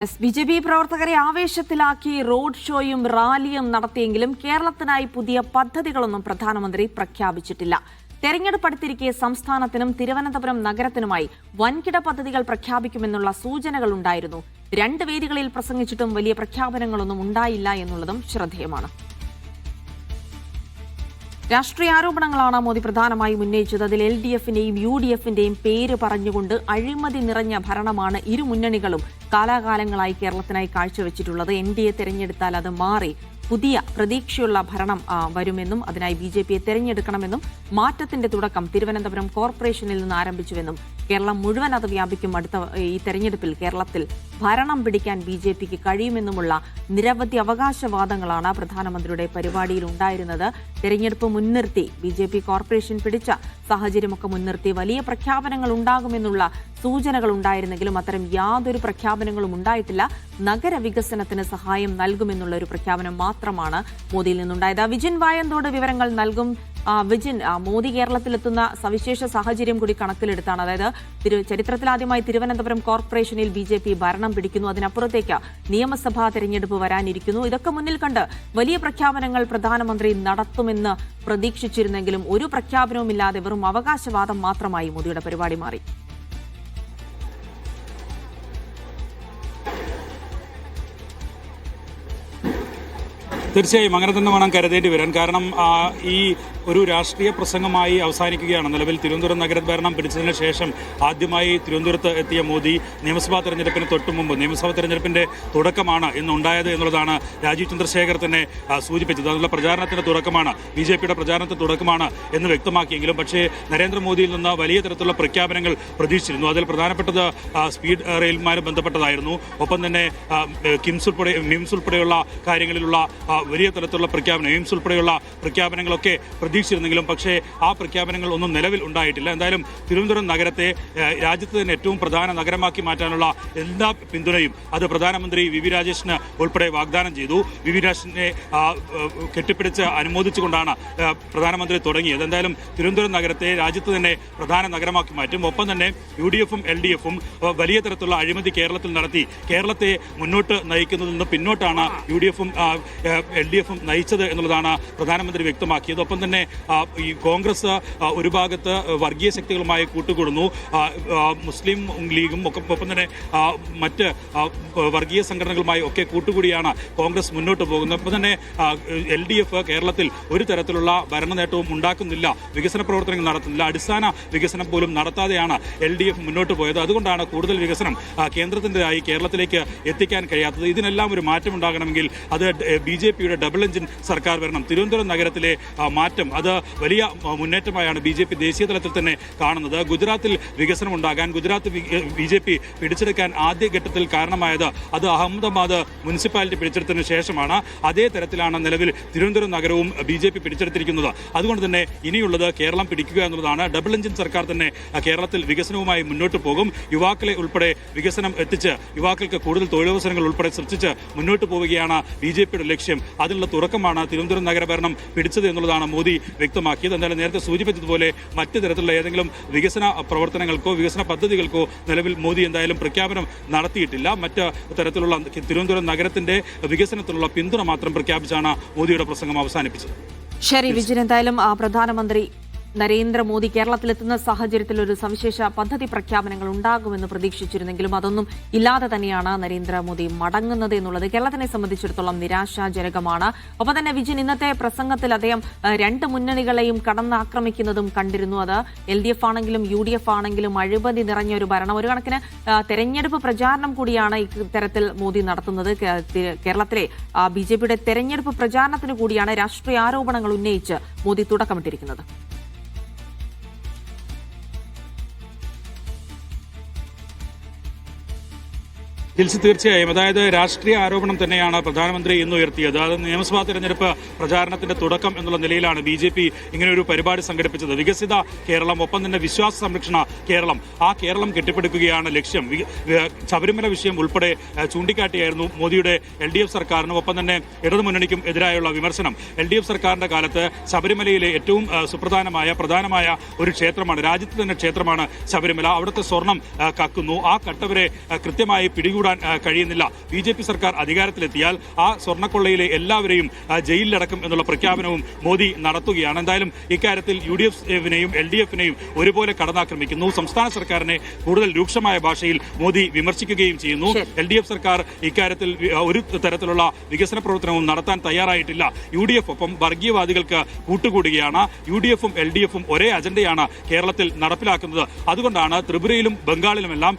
BJP. പ്രവർത്തകരെ ആവേശത്തിലാക്കി road ഷോയും റാലിയും നടത്തിയെങ്കിലും കേരളത്തിനായി പുതിയ പദ്ധതികളൊന്നും പ്രധാനമന്ത്രി പ്രഖ്യാപിച്ചിട്ടില്ല. തെരഞ്ഞെടുപ്പ് അടുത്തിരിക്കെ സംസ്ഥാനത്തിനും തിരുവനന്തപുരം നഗരത്തിനുമായി വൻകിട പദ്ധതികൾ പ്രഖ്യാപിക്കുമെന്നുള്ള സൂചനകളുണ്ടായിരുന്നു. രണ്ട് വേദികളിൽ പ്രസംഗിച്ചിട്ടും വലിയ പ്രഖ്യാപനങ്ങളൊന്നും ഉണ്ടായില്ല എന്നുള്ളതും ശ്രദ്ധേയമാണ്. രാഷ്ട്രീയ ആരോപണങ്ങളാണ് മോദി പ്രധാനമായും ഉന്നയിച്ചത്. അതിൽ LDFന്റെയും UDFന്റെയും പേര് പറഞ്ഞുകൊണ്ട് അഴിമതി നിറഞ്ഞ ഭരണമാണ് ഇരു മുന്നണികളും കാലാകാലങ്ങളായി കേരളത്തിനായി കാഴ്ചവെച്ചിട്ടുള്ളത്. NDA തെരഞ്ഞെടുത്താൽ അത് മാറി പുതിയ പ്രതീക്ഷയുള്ള ഭരണം വരുമെന്നും അതിനായി BJPയെ തെരഞ്ഞെടുക്കണമെന്നും മാറ്റത്തിന്റെ തുടക്കം തിരുവനന്തപുരം കോർപ്പറേഷനിൽ നിന്ന് ആരംഭിച്ചുവെന്നും കേരളം മുഴുവൻ അത് വ്യാപിക്കും അടുത്ത ഈ തെരഞ്ഞെടുപ്പിൽ കേരളത്തിൽ ഭരണം പിടിക്കാൻ BJPക്ക് കഴിയുമെന്നുമുള്ള നിരവധി അവകാശവാദങ്ങളാണ് പ്രധാനമന്ത്രിയുടെ പരിപാടിയിൽ ഉണ്ടായിരുന്നത്. തെരഞ്ഞെടുപ്പ് മുൻനിർത്തി BJP കോർപ്പറേഷൻ പിടിച്ച സാഹചര്യമൊക്കെ മുൻനിർത്തി വലിയ പ്രഖ്യാപനങ്ങൾ ഉണ്ടാകുമെന്നുള്ള സൂചനകൾ ഉണ്ടായിരുന്നെങ്കിലും അത്തരം യാതൊരു പ്രഖ്യാപനങ്ങളും ഉണ്ടായിട്ടില്ല. നഗരവികസനത്തിന് സഹായം നൽകുമെന്നുള്ള ഒരു പ്രഖ്യാപനം മാത്രമാണ് മോദിയിൽ നിന്നുണ്ടായത്. വിജിൻ വായന്തോട് വിവരങ്ങൾ നൽകും. വിജിൻ, മോദി കേരളത്തിലെത്തുന്ന സവിശേഷ സാഹചര്യം കൂടി കണക്കിലെടുത്താണ്. അതായത് ചരിത്രത്തിലാദ്യമായി തിരുവനന്തപുരം കോർപ്പറേഷനിൽ BJP ഭരണം പിടിക്കുന്നു. അതിനപ്പുറത്തേക്ക് നിയമസഭാ തെരഞ്ഞെടുപ്പ് വരാനിരിക്കുന്നു. ഇതൊക്കെ മുന്നിൽ കണ്ട് വലിയ പ്രഖ്യാപനങ്ങൾ പ്രധാനമന്ത്രി നടത്തുമെന്ന് പ്രതീക്ഷിച്ചിരുന്നെങ്കിലും ഒരു പ്രഖ്യാപനവുമില്ലാതെ വെറും അവകാശവാദം മാത്രമായി മോദിയുടെ പരിപാടി മാറി. തീർച്ചയായും അങ്ങനെ തന്നെ വേണം കരുതേണ്ടി വരാൻ. കാരണം ഈ ഒരു രാഷ്ട്രീയ പ്രസംഗമായി അവസാനിക്കുകയാണ്. നിലവിൽ തിരുവനന്തപുരം നഗരഭരണം പിടിച്ചതിന് ശേഷം ആദ്യമായി തിരുവനന്തപുരത്ത് എത്തിയ മോദി നിയമസഭാ തെരഞ്ഞെടുപ്പിന് തൊട്ടു മുമ്പ് നിയമസഭാ തെരഞ്ഞെടുപ്പിന്റെ തുടക്കമാണ് ഇന്നുണ്ടായത് എന്നുള്ളതാണ് രാജീവ് ചന്ദ്രശേഖർ തന്നെ സൂചിപ്പിച്ചത്. അതിനുള്ള പ്രചാരണത്തിന്റെ തുടക്കമാണ്, BJPയുടെ പ്രചാരണത്തിന്റെ തുടക്കമാണ് എന്ന് വ്യക്തമാക്കിയെങ്കിലും പക്ഷേ നരേന്ദ്രമോദിയിൽ നിന്ന് വലിയ തരത്തിലുള്ള പ്രഖ്യാപനങ്ങൾ പ്രതീക്ഷിച്ചിരുന്നു. അതിൽ പ്രധാനപ്പെട്ടത് സ്പീഡ് റെയിലുമായി ബന്ധപ്പെട്ടതായിരുന്നു. ഒപ്പം തന്നെ മിംസ് ഉൾപ്പെടെയുള്ള കാര്യങ്ങളിലുള്ള വലിയ തരത്തിലുള്ള പ്രഖ്യാപനം, എയിംസ് ഉൾപ്പെടെയുള്ള പ്രഖ്യാപനങ്ങളൊക്കെ പ്രതീക്ഷിച്ചിരുന്നെങ്കിലും പക്ഷേ ആ പ്രഖ്യാപനങ്ങൾ ഒന്നും നിലവിൽ ഉണ്ടായിട്ടില്ല. എന്തായാലും തിരുവനന്തപുരം നഗരത്തെ രാജ്യത്ത് തന്നെ ഏറ്റവും പ്രധാന നഗരമാക്കി മാറ്റാനുള്ള എല്ലാ പിന്തുണയും അത് പ്രധാനമന്ത്രി VV രാജേഷിന് ഉൾപ്പെടെ വാഗ്ദാനം ചെയ്തു. VV രാജേഷിനെ കെട്ടിപ്പിടിച്ച് അനുമോദിച്ചുകൊണ്ടാണ് പ്രധാനമന്ത്രി തുടങ്ങിയത്. എന്തായാലും തിരുവനന്തപുരം നഗരത്തെ രാജ്യത്ത് തന്നെ പ്രധാന നഗരമാക്കി മാറ്റും. ഒപ്പം തന്നെ UDFും LDFും വലിയ തരത്തിലുള്ള അഴിമതി കേരളത്തിൽ നടത്തി കേരളത്തെ മുന്നോട്ട് നയിക്കുന്നതിൽ നിന്ന് പിന്നോട്ടാണ് UDFും LDFും നയിച്ചത് എന്നുള്ളതാണ് പ്രധാനമന്ത്രി വ്യക്തമാക്കിയത്. ഒപ്പം തന്നെ ഈ കോൺഗ്രസ് ഒരു ഭാഗത്ത് വർഗീയ ശക്തികളുമായി കൂട്ടുകൂടുന്നു, മുസ്ലിം ലീഗും ഒപ്പം തന്നെ മറ്റ് വർഗീയ സംഘടനകളുമായി ഒക്കെ കൂട്ടുകൂടിയാണ് കോൺഗ്രസ് മുന്നോട്ട് പോകുന്നത്. ഒപ്പം തന്നെ LDF കേരളത്തിൽ ഒരു തരത്തിലുള്ള ഭരണ നേട്ടവും ഉണ്ടാക്കുന്നില്ല, വികസന പ്രവർത്തനങ്ങൾ നടത്തുന്നില്ല, അടിസ്ഥാന വികസനം പോലും നടത്താതെയാണ് LDF മുന്നോട്ട് പോയത്. അതുകൊണ്ടാണ് കൂടുതൽ വികസനം കേന്ദ്രത്തിൻ്റെതായി കേരളത്തിലേക്ക് എത്തിക്കാൻ കഴിയാത്തത്. ഇതിനെല്ലാം ഒരു മാറ്റം ഉണ്ടാകണമെങ്കിൽ അത് BJPയുടെ ഡബിൾ എഞ്ചിൻ സർക്കാർ വരണം. തിരുവനന്തപുരം നഗരത്തിലെ മാറ്റം അത് വലിയ മുന്നേറ്റമായാണ് BJP ദേശീയ തലത്തിൽ തന്നെ കാണുന്നത്. ഗുജറാത്തിൽ വികസനം ഉണ്ടാകാൻ, ഗുജറാത്ത് BJP പിടിച്ചെടുക്കാൻ ആദ്യഘട്ടത്തിൽ കാരണമായത് അത് അഹമ്മദാബാദ് മുനിസിപ്പാലിറ്റി പിടിച്ചെടുത്തതിന് ശേഷമാണ്. അതേ തരത്തിലാണ് നിലവിൽ തിരുവനന്തപുരം നഗരവും BJP പിടിച്ചെടുത്തിരിക്കുന്നത്. അതുകൊണ്ട് തന്നെ ഇനിയുള്ളത് കേരളം പിടിക്കുക എന്നുള്ളതാണ്. ഡബിൾ എഞ്ചിൻ സർക്കാർ തന്നെ കേരളത്തിൽ വികസനവുമായി മുന്നോട്ട് പോകും. യുവാക്കളെ ഉൾപ്പെടെ വികസനം എത്തിച്ച് യുവാക്കൾക്ക് കൂടുതൽ തൊഴിലവസരങ്ങൾ ഉൾപ്പെടെ സൃഷ്ടിച്ച് മുന്നോട്ട് പോവുകയാണ് BJPയുടെ ലക്ഷ്യം. അതിനുള്ള തുടക്കമാണ് തിരുവനന്തപുരം നഗരഭരണം പിടിച്ചത് എന്നുള്ളതാണ് മോദി വ്യക്തമാക്കിയത്. എന്തായാലും നേരത്തെ സൂചിപ്പിച്ചതുപോലെ മറ്റു തരത്തിലുള്ള ഏതെങ്കിലും വികസന പ്രവർത്തനങ്ങൾക്കോ വികസന പദ്ധതികൾക്കോ നിലവിൽ മോദി എന്തായാലും പ്രഖ്യാപനം നടത്തിയിട്ടില്ല. മറ്റ് തരത്തിലുള്ള തിരുവനന്തപുരം നഗരത്തിന്റെ വികസനത്തിലുള്ള പിന്തുണ മാത്രം പ്രഖ്യാപിച്ചാണ് മോദിയുടെ പ്രസംഗം അവസാനിപ്പിച്ചത്. ശരി വിജിൻ, എന്തായാലും പ്രധാനമന്ത്രി നരേന്ദ്രമോദി കേരളത്തിലെത്തുന്ന സാഹചര്യത്തിൽ ഒരു സവിശേഷ പദ്ധതി പ്രഖ്യാപനങ്ങൾ ഉണ്ടാകുമെന്ന് പ്രതീക്ഷിച്ചിരുന്നെങ്കിലും അതൊന്നും ഇല്ലാതെ തന്നെയാണ് നരേന്ദ്രമോദി മടങ്ങുന്നത് എന്നുള്ളത് കേരളത്തിനെ സംബന്ധിച്ചിടത്തോളം നിരാശാജനകമാണ്. ഒപ്പം തന്നെ വിജിൻ, ഇന്നത്തെ പ്രസംഗത്തിൽ അദ്ദേഹം രണ്ട് മുന്നണികളെയും കടന്നാക്രമിക്കുന്നതും കണ്ടിരുന്നു. അത് LDF ആണെങ്കിലും UDF ആണെങ്കിലും അഴിമതി നിറഞ്ഞ ഒരു ഭരണം, ഒരു കണക്കിന് തെരഞ്ഞെടുപ്പ് പ്രചാരണം കൂടിയാണ് ഇത്തരത്തിൽ മോദി നടത്തുന്നത്. കേരളത്തിലെ BJPയുടെ തെരഞ്ഞെടുപ്പ് പ്രചാരണത്തിന് കൂടിയാണ് രാഷ്ട്രീയ ആരോപണങ്ങൾ ഉന്നയിച്ച് മോദി തുടക്കമിട്ടിരിക്കുന്നത്. തീർച്ചയായും അതായത് രാഷ്ട്രീയ ആരോപണം തന്നെയാണ് പ്രധാനമന്ത്രി ഇന്ന് ഉയർത്തിയത്. അത് നിയമസഭാ തെരഞ്ഞെടുപ്പ് പ്രചാരണത്തിന്റെ തുടക്കം എന്നുള്ള നിലയിലാണ് BJP ഇങ്ങനെ ഒരു പരിപാടി സംഘടിപ്പിച്ചത്. വികസിത കേരളം, ഒപ്പം തന്നെ വിശ്വാസ സംരക്ഷണ കേരളം, ആ കേരളം കെട്ടിപ്പടുക്കുകയാണ് ലക്ഷ്യം. ശബരിമല വിഷയം ഉൾപ്പെടെ ചൂണ്ടിക്കാട്ടിയായിരുന്നു മോദിയുടെ LDF സർക്കാരിനും ഒപ്പം തന്നെ ഇടതുമുന്നണിക്കും എതിരായുള്ള വിമർശനം. LDF സർക്കാരിന്റെ കാലത്ത് ശബരിമലയിലെ ഏറ്റവും പ്രധാനമായ ഒരു ക്ഷേത്രമാണ്, രാജ്യത്ത് തന്നെ ക്ഷേത്രമാണ് ശബരിമല. അവിടുത്തെ സ്വർണം കക്കുന്നു. ആ കട്ടവരെ കൃത്യമായി പിടികൂടാൻ ഉൾക്കൊള്ളാൻ കഴിയുന്നില്ല. BJP സർക്കാർ അധികാരത്തിലെത്തിയാൽ ആ സ്വർണ്ണക്കൊള്ളയിലെ എല്ലാവരെയും ജയിലിലടക്കും എന്നുള്ള പ്രഖ്യാപനവും മോദി നടത്തുകയാണ്. എന്തായാലും ഇക്കാര്യത്തിൽ UDF-നെയും LDF-നെയും ഒരുപോലെ കടന്നാക്രമിക്കുന്നു. സംസ്ഥാന സർക്കാരിനെ കൂടുതൽ രൂക്ഷമായ ഭാഷയിൽ മോദി വിമർശിക്കുകയും ചെയ്യുന്നു. LDF സർക്കാർ ഇക്കാര്യത്തിൽ ഒരു തരത്തിലുള്ള വികസന പ്രവർത്തനവും നടത്താൻ തയ്യാറായിട്ടില്ല. UDF ഒപ്പം വർഗീയവാദികൾക്ക് കൂട്ടുകൂടുകയാണ്. UDF-ഉം LDF-ഉം ഒരേ അജണ്ടയാണ് കേരളത്തിൽ നടപ്പിലാക്കുന്നത്. അതുകൊണ്ടാണ് ത്രിപുരയിലും ബംഗാളിലുമെല്ലാം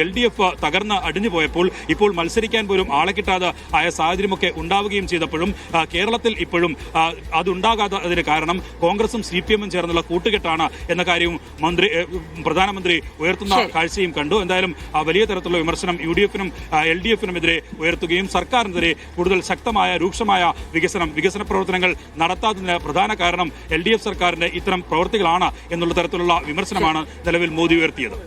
LDF തകർന്ന് അടിഞ്ഞു പോയപ്പോൾ ഇപ്പോൾ മത്സരിക്കാൻ പോലും ആളെ കിട്ടാതെ ആയ സാഹചര്യമൊക്കെ ഉണ്ടാവുകയും ചെയ്തപ്പോഴും കേരളത്തിൽ ഇപ്പോഴും അതുണ്ടാകാത്തതിന് കാരണം കോൺഗ്രസും CPM-ഉം ചേർന്നുള്ള കൂട്ടുകെട്ടാണ് എന്ന കാര്യവും പ്രധാനമന്ത്രി ഉയർത്തുന്ന കാഴ്ചയും കണ്ടു. എന്തായാലും വലിയ തരത്തിലുള്ള വിമർശനം UDF-നും LDF-നും എതിരെ ഉയർത്തുകയും സർക്കാരിനെതിരെ കൂടുതൽ ശക്തമായ രൂക്ഷമായ വികസന പ്രവർത്തനങ്ങൾ നടത്താത്തതിന് പ്രധാന കാരണം LDF സർക്കാരിന്റെ ഇത്തരം പ്രവൃത്തികളാണ് എന്നുള്ള തരത്തിലുള്ള വിമർശനമാണ് നിലവിൽ മോദി ഉയർത്തിയത്.